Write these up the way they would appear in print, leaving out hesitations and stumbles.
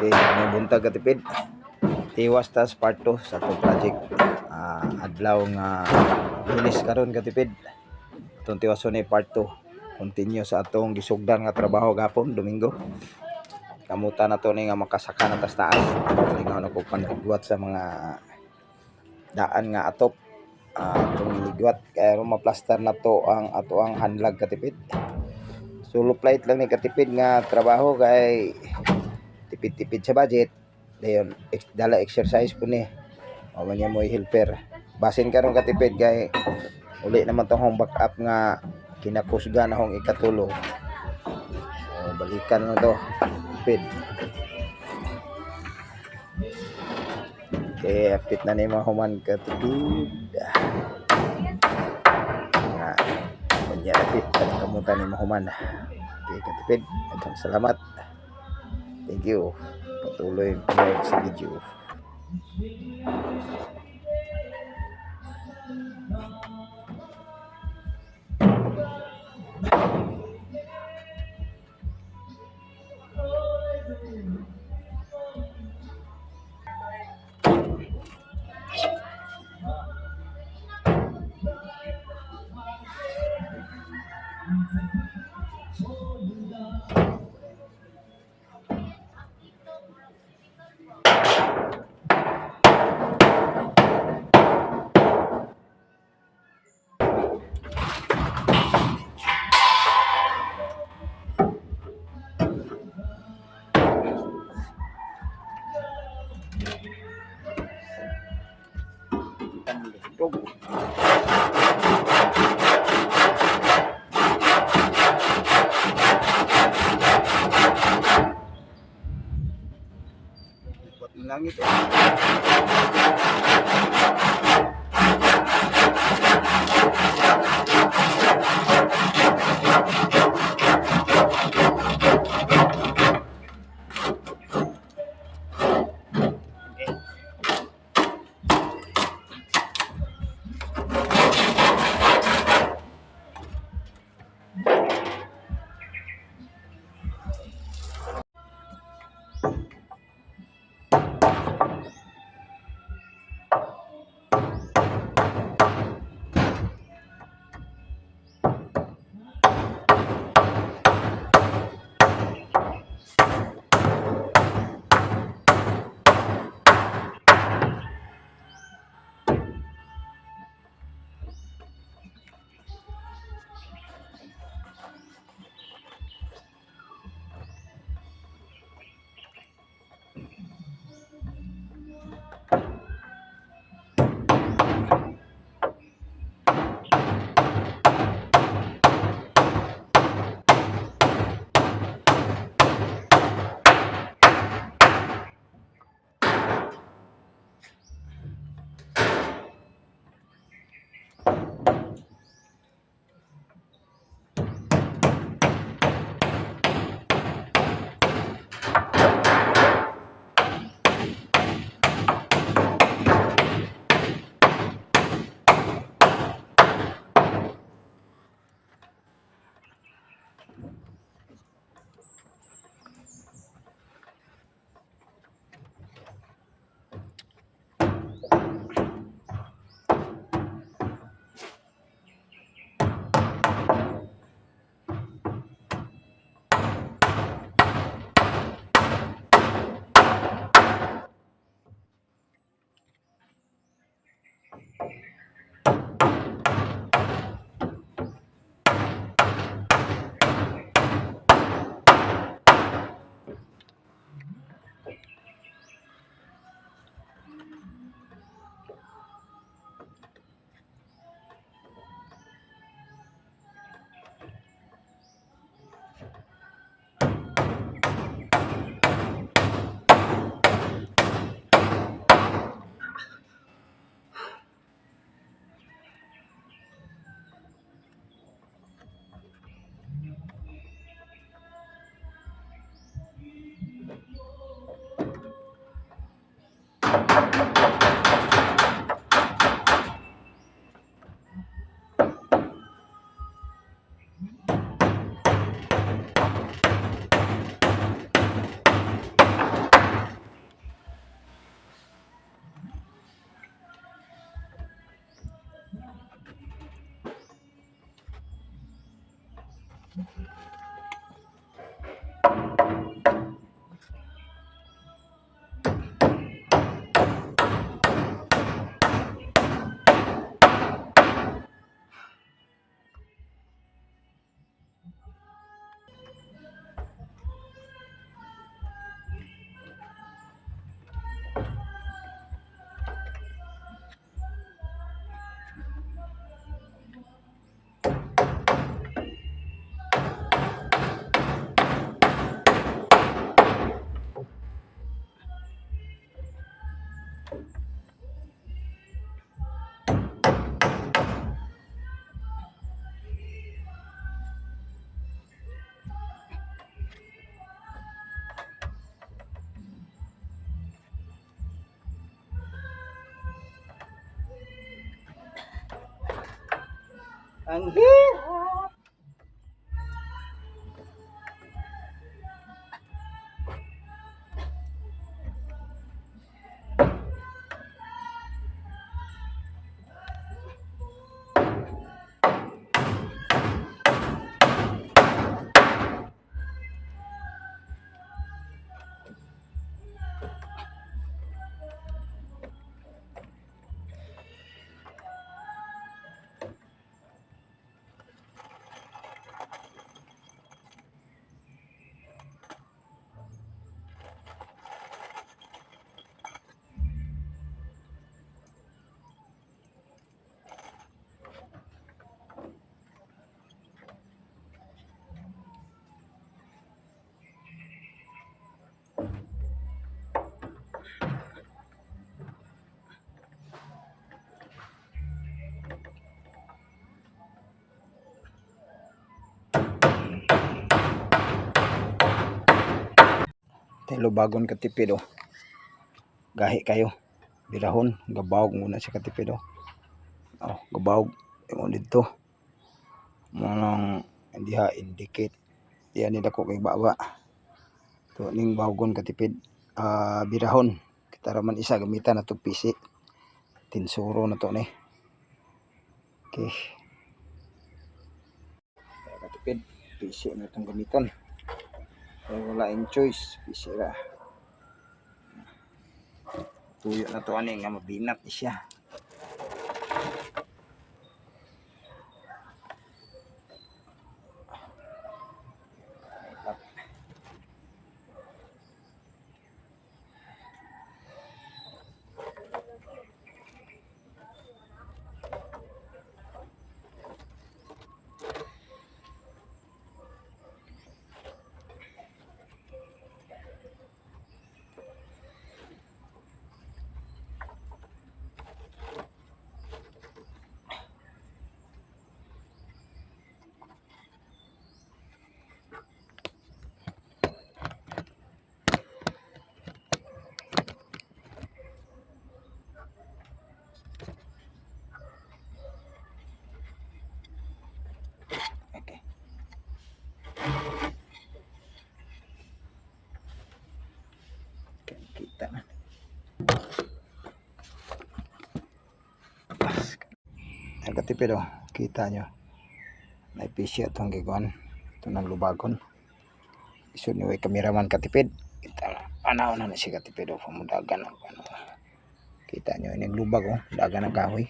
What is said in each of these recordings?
Okay, may buntag katipid. Tiwas tas part 2 sa atong project. Adlaw nga Lunes karon katipid. Atong tiwason ni part 2. Continue sa atong gisugdan nga trabaho gapon Domingo. Kamuta na to ni nga makasaka na tas taas. Lingaw na ko panigwat sa mga daan nga atop. Atong ligwat kaya maplaster na to ang ato ang handlag katipid. Solo flight lang ni katipid nga trabaho kay tipid-tipid sa budget. Dayon dala exercise po ni. O man mo helper. Basin karon katipid kay uli naman tong home backup nga kinakusga na hong ikatulo. O balikan na to. Tipid. Okay, apit na ni mga human katipid. Kanya apit kamutan ni mga human. Okay, katipid. Salamat. Thank you. Patuloy panood sa video. Langit Ang hirap. Telo bagon katipid oh. Gahi kayo. Birahon, gabawog muna si katipid oh. Oh, gabawog. Yung dito. Manang hindi ha indicate. Yan nila ko kay baba. To ning bawgon katipid. Birahon. Kita raman isa gamitan na to PC. Tinsuro na to ni. Okay. Katipid, PC na itong gamitan. Kaya wala in choice, PC ra. Tuyo na to ani nga mabinat siya. Okay. Kita na. Ang katipid oh, kita nyo. Naipisi itong gigwan. Ito ng lubagon. Iso ni way kameraman katipid. Kita na. Anaw na si katipid oh. Pamudagan ang ano. Kita nyo yung lubag oh. Dagan ng kahoy.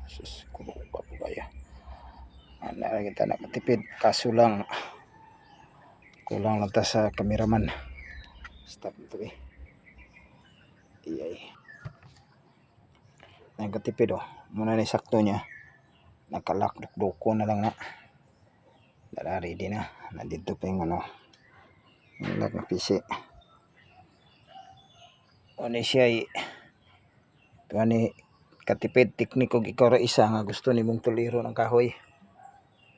Sus, kulo pa po kaya. Ano kita nakatipid. Kaso lang kulang lang ta sa kameraman. Stop ito eh. Iyay. Ang katipid oh. Muna na sakto niya. Nakalakdok-doko na lang na. Dala ready na. Nandito pa yung ano. Yung lag na PC. Ano siya eh. Ito ni katipid tekniko ikaw ra isa nga gusto ni mong tuliro ng kahoy.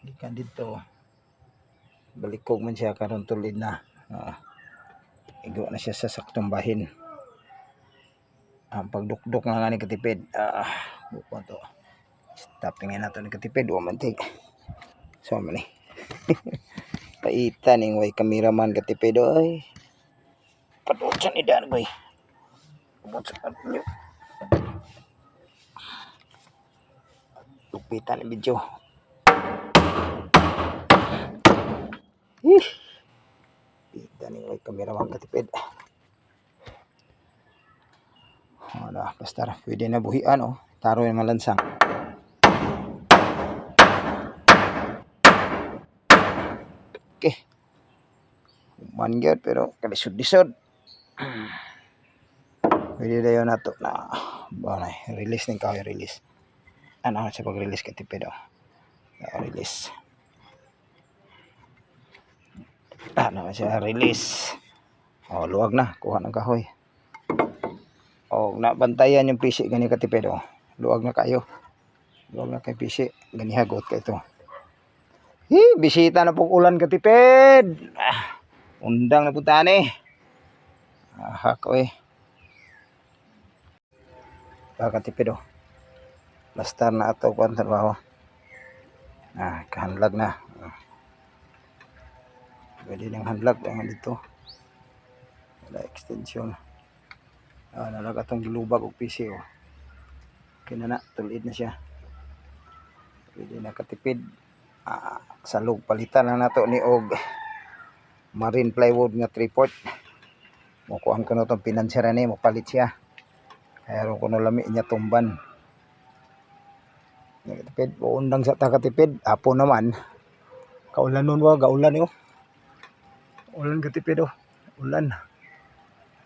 Gikan dito. Balikog man siya karon tulid na. Igo na siya sa saktong bahin. Ang pagdukdok nga ni katipid. Buko to. Stopping na to ni katipid. Wamantig. So man eh. Paitan ning way kameraman katipid oy. Padutsan idan boy. Padutsan nyo. Lupitan ang video. Pita ni way kameraman katipid. Wala, basta pwede na buhian oh. Taro yung malansang. Okay. Mangyad pero kalisod-lisod. Pwede na yun nato na release ng kahoy release. Ano siya pag-release katipid oh. Release. Ano siya release. Oh, luwag na. Kuha ng kahoy. Oh, nabantayan yung PC gani katipid oh. Luwag na kayo. Luwag na kay PC. Gani hagot ka ito. Bisita na po ulan katipid. Undang na po tani. Ko eh. Katipid oh. Basta na ato ko ang trabaho. Kahanlag na. Pwede nang handlag tangan dito. Wala extension. Nalag atong gilubag og PC oh. Kinana tulid na siya. Pwede na katipid. Salog palitan na nato ni og marine plywood nga 3/4. Mukuhan ko na itong pinansira ni mapalit siya. Kaya ron ko na lami niya tumban. Katipid, uundang sa takatipid. Apo naman. Kaulan nun wa, gaulan yun. Ulan katipid oh. Ulan.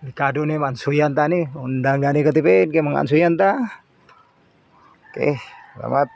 Likado ni mansuyan ta ni. Undang gani katipid kay mga ansuyan ta. Okay, salamat.